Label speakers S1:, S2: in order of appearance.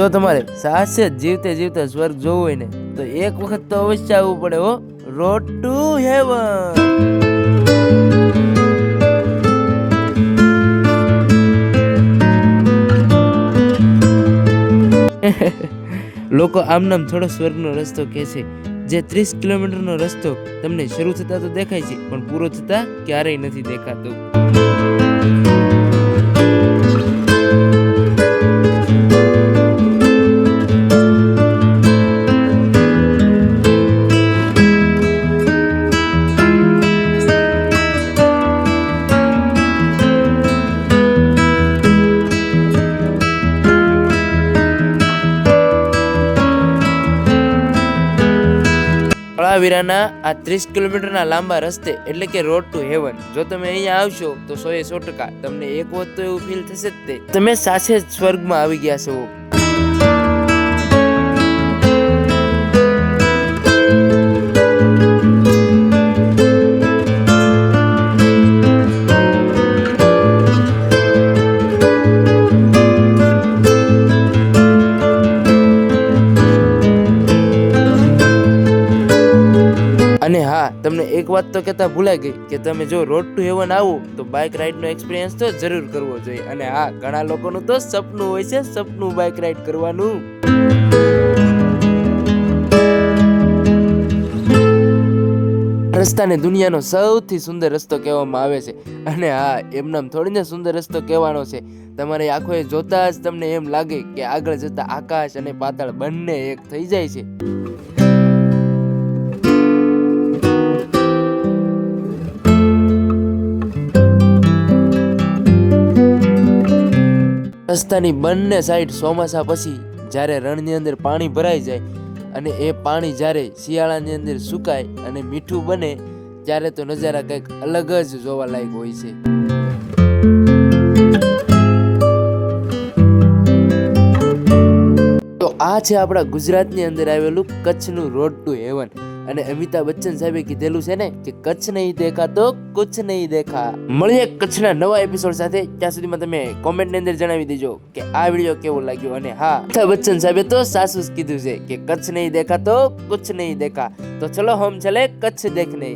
S1: જો તમારે સાચે જ જીવતે જીવતા સ્વર્ગ જોવું હોય ને તો એક વખત તો અવશ્ય આવવું પડે હો, રોડ ટુ હેવન. લોકો આમનામ થોડો સ્વર્ગનો રસ્તો કહે છે, જે 30 કિલોમીટરનો રસ્તો તમને શરૂ થતા તો દેખાય છે પણ પૂરો થતા ક્યારેય નથી દેખાતો. વીરાના આ 30 કિલોમીટરના લાંબા રસ્તે એટલે કે રોડ ટુ હેવન જો તમે અહીંયા આવશો તો 100% તમને એક વખત તો એવું ફીલ થશે જ તે તમે સાચે જ સ્વર્ગમાં આવી ગયા છો. અને હા, તમને એક વાત તો કહેતા ભૂલાઈ ગઈ કે તમે જો રોડ ટુ હેવન આવો તો બાઇક રાઇડનો એક્સપિરિયન્સ તો જરૂર કરવો જોઈએ. અને હા, ઘણા લોકોનું તો સપનું હોય છે, સપનું બાઇક રાઇડ કરવાનું. રસ્તાને દુનિયાનો સૌથી સુંદર રસ્તો કહેવામાં આવે છે. અને હા, એમનામ થોડીને સુંદર રસ્તો કહેવાનો છે, તમારી આંખોએ જોતા જ તમને એમ લાગે કે આગળ જતા આકાશ અને પાતાળ બંને એક થઈ જાય છે. રસ્તાની બંને સાઈડ ચોમાસા પછી જ્યારે રણની અંદર પાણી ભરાઈ જાય અને એ પાણી જ્યારે શિયાળાની અંદર સુકાય અને મીઠું બને ત્યારે તો નજારા કંઈક અલગ જ જોવા લાયક હોય છે. તો આ છે આપણા ગુજરાતની અંદર આવેલું કચ્છનું રોડ ટુ હેવન. અને અમિતાભ બચ્ચન સાહેબે કીધેલું છે ને કે કચ્છ નહીં દેખા તો કુછ નહીં દેખા. મળીએ કચ્છના નવા એપિસોડ સાથે. ત્યાં સુધીમાં તમે કોમેન્ટની અંદર જણાવી દેજો કે આ વિડીયો કેવો લાગ્યો. અને હા, અમિતાભ બચ્ચન સાહેબે તો સાચું જ કીધું છે કે કચ્છ નહીં દેખા તો કુછ નહીં દેખા. તો ચલો હમ ચલે કચ્છ દેખને.